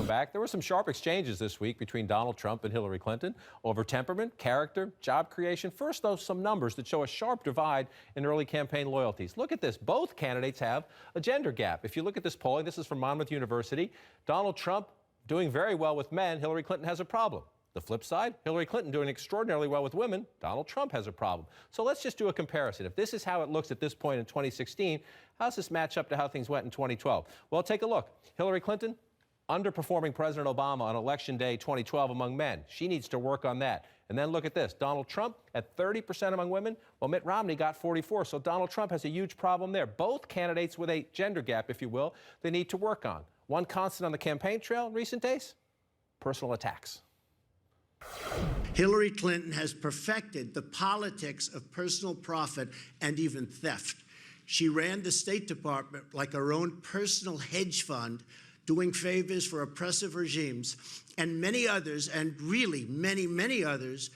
welcome back. There were some sharp exchanges this week between Donald Trump and Hillary Clinton over temperament, character, job creation. First, though, some numbers that show a sharp divide in early campaign loyalties. Look at this. Both candidates have a gender gap. If you look at this polling, this is from Monmouth University. Donald Trump doing very well with men. Hillary Clinton has a problem. The flip side, Hillary Clinton doing extraordinarily well with women. Donald Trump has a problem. So let's just do a comparison. If this is how it looks at this point in 2016, how does this match up to how things went in 2012? Well, take a look. Hillary Clinton underperforming President Obama on Election Day 2012 among men. She needs to work on that. And then look at this. Donald Trump at 30% among women. Well, Mitt Romney got 44%. So Donald Trump has a huge problem there. Both candidates with a gender gap, if you will, they need to work on. One constant on the campaign trail in recent days, personal attacks. Hillary Clinton has perfected the politics of personal profit and even theft. She ran the State Department like her own personal hedge fund, doing favors for oppressive regimes, and many others, and really many, many others,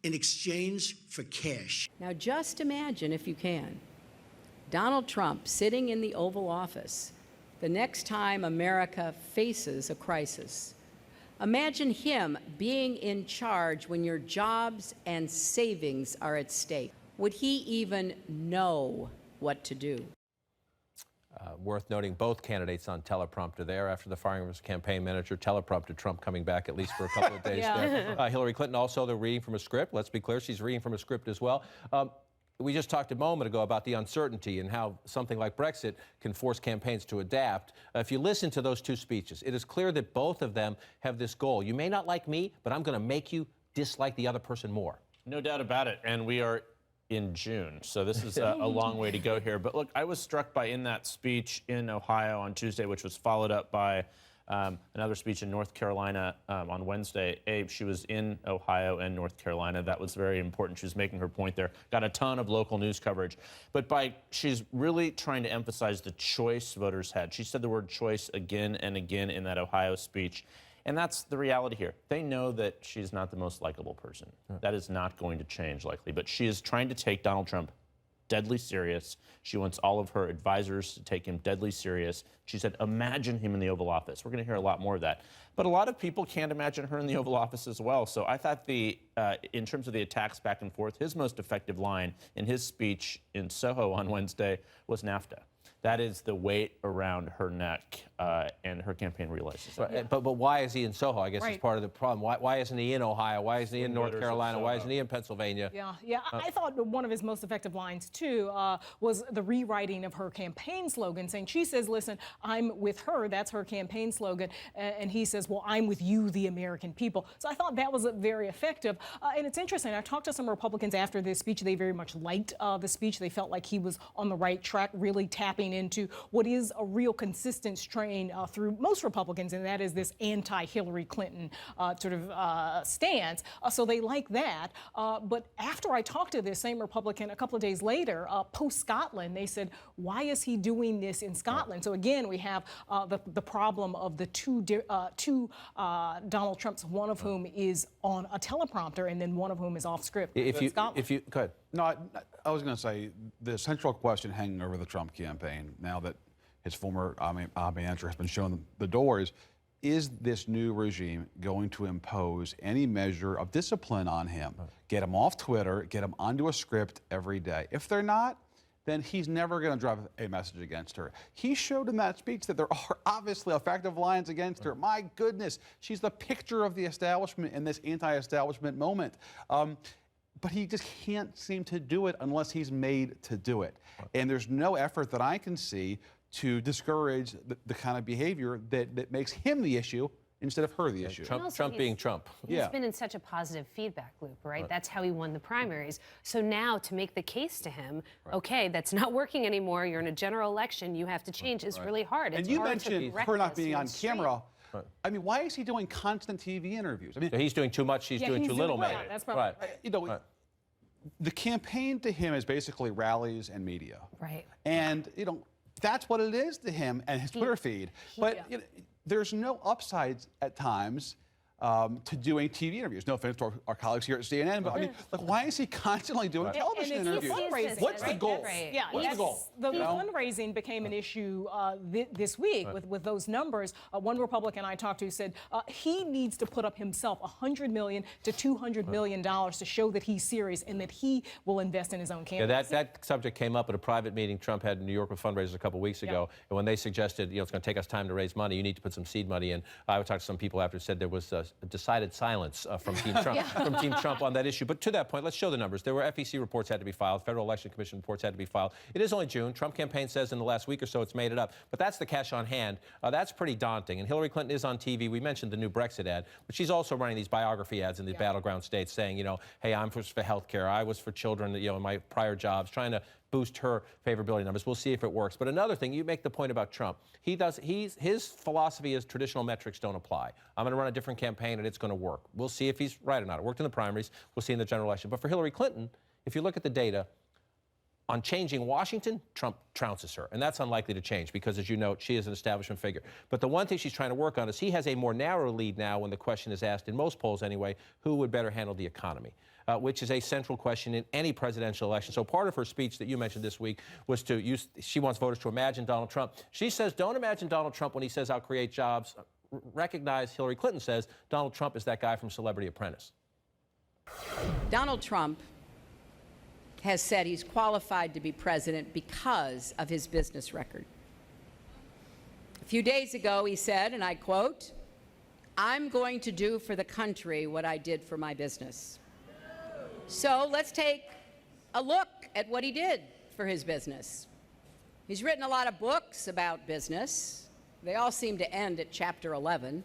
in exchange for cash. Now just imagine, if you can, Donald Trump sitting in the Oval Office the next time America faces a crisis. Imagine him being in charge when your jobs and savings are at stake. Would he even know what to do? Worth noting, both candidates on teleprompter there after the firing of his campaign manager. Teleprompter Trump coming back at least for a couple of days there. Hillary Clinton also, they're reading from a script. Let's be clear, she's reading from a script as well. We just talked a moment ago about the uncertainty and how something like Brexit can force campaigns to adapt. If you listen to those two speeches, it is clear that both of them have this goal. You may not like me, but I'm going to make you dislike the other person more. No doubt about it. And we are in June, so this is a long way to go here. But look, I was struck by in that speech in Ohio on Tuesday, which was followed up by another speech in North Carolina on Wednesday. She was in Ohio and North Carolina. That was very important. She was making her point there. Got a ton of local news coverage. But she's really trying to emphasize the choice voters had. She said the word choice again and again in that Ohio speech. And that's the reality here. They know that she's not the most likable person. That is not going to change likely. But she is trying to take Donald Trump deadly serious. She wants all of her advisors to take him deadly serious. She said, imagine him in the Oval Office. We're going to hear a lot more of that. But a lot of people can't imagine her in the Oval Office as well. So I thought in terms of the attacks back and forth, his most effective line in his speech in Soho on Wednesday was NAFTA. That is the weight around her neck, and her campaign realizes that. But why is he in Soho? I guess is part of the problem. Why isn't he in Ohio? Why isn't he in North Carolina? Why isn't he in Pennsylvania? I thought one of his most effective lines, too, was the rewriting of her campaign slogan, saying, she says, listen, I'm with her. That's her campaign slogan. And he says, well, I'm with you, the American people. So I thought that was very effective. And it's interesting. I talked to some Republicans after this speech. They very much liked the speech. They felt like he was on the right track, really tapping into what is a real consistent strain through most Republicans, and that is this anti-Hillary Clinton stance. So they like that. But after I talked to this same Republican a couple of days later, post-Scotland, they said, why is he doing this in Scotland? So again, we have the problem of the two Donald Trumps, one of whom is on a teleprompter and then one of whom is off script. Go ahead. No, I was going to say the central question hanging over the Trump campaign, now that his former manager has been shown the door, is this new regime going to impose any measure of discipline on him? Get him off Twitter, get him onto a script every day. If they're not, then he's never going to drive a message against her. He showed in that speech that there are obviously effective lines against her. My goodness, she's the picture of the establishment in this anti-establishment moment. But he just can't seem to do it unless he's made to do it. And there's no effort that I can see to discourage the kind of behavior that makes him the issue instead of her the issue. Trump being Trump. He's been in such a positive feedback loop, right? That's how he won the primaries. So now to make the case to him, okay, that's not working anymore. You're in a general eleation. You have to change. It's really hard. And you mentioned her not being on camera. I mean, why is he doing constant TV interviews? I mean, he's doing too much. She's doing too little, maybe. That's probably right. The campaign to him is basically rallies and media. Right. And, that's what it is to him and his Twitter feed. But there's no upsides at times to doing TV interviews. No offense to our colleagues here at CNN, but I mean, like, why is he constantly doing television and it's the interviews? fundraising, What's the right? goal? Right. Yeah, What's the goal? The fundraising became an issue this week with those numbers. One Republican I talked to said he needs to put up himself $100 million to $200 million to show that he's serious and that he will invest in his own Yeah, campaign. that subject came up at a private meeting Trump had in New York with fundraisers a couple weeks ago. And when they suggested, it's going to take us time to raise money, you need to put some seed money in. I would talk to some people after said there was a decided silence from Team Trump, from Team Trump on that issue. But to that point, let's show the numbers. There were FEC reports had to be filed, Federal Election Commission reports had to be filed. It is only June. Trump campaign says in the last week or so it's made it up. But that's the cash on hand. That's pretty daunting. And Hillary Clinton is on TV. We mentioned the new Brexit ad, but she's also running these biography ads in the battleground states saying, hey, I'm for health care. I was for children, in my prior jobs, trying to boost her favorability numbers. We'll see if it works. But another thing, you make the point about Trump. His philosophy is traditional metrics don't apply. I'm going to run a different campaign and it's going to work. We'll see if he's right or not. It worked in the primaries. We'll see in the general election. But for Hillary Clinton, if you look at the data, on changing Washington, Trump trounces her. And that's unlikely to change because, as you know, she is an establishment figure. But the one thing she's trying to work on is he has a more narrow lead now when the question is asked, in most polls anyway, who would better handle the economy, which is a central question in any presidential election. So part of her speech that you mentioned this week was she wants voters to imagine Donald Trump. She says, don't imagine Donald Trump when he says, I'll create jobs. Recognize Hillary Clinton says, Donald Trump is that guy from Celebrity Apprentice. Donald Trump has said he's qualified to be president because of his business record. A few days ago, he said, and I quote, "I'm going to do for the country what I did for my business." So let's take a look at what he did for his business. He's written a lot of books about business. They all seem to end at chapter 11.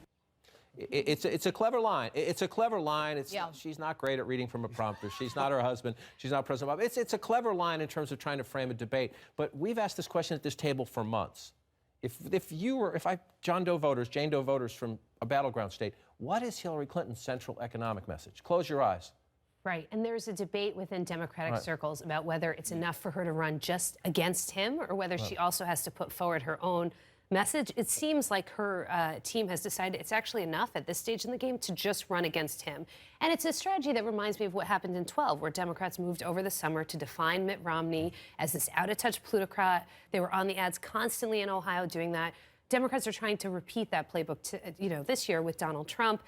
It's a clever line. It's a clever line. Yeah. She's not great at reading from a prompter. She's not her husband. She's not President Obama. It's a clever line in terms of trying to frame a debate. But we've asked this question at this table for months. If Jane Doe voters from a battleground state, what is Hillary Clinton's central economic message? Close your eyes. Right, and there's a debate within Democratic circles about whether it's enough for her to run just against him or whether she also has to put forward her own message. It seems like her team has decided it's actually enough at this stage in the game to just run against him. And it's a strategy that reminds me of what happened in 2012, where Democrats moved over the summer to define Mitt Romney as this out-of-touch plutocrat. They were on the ads constantly in Ohio doing that. Democrats are trying to repeat that playbook this year with Donald Trump.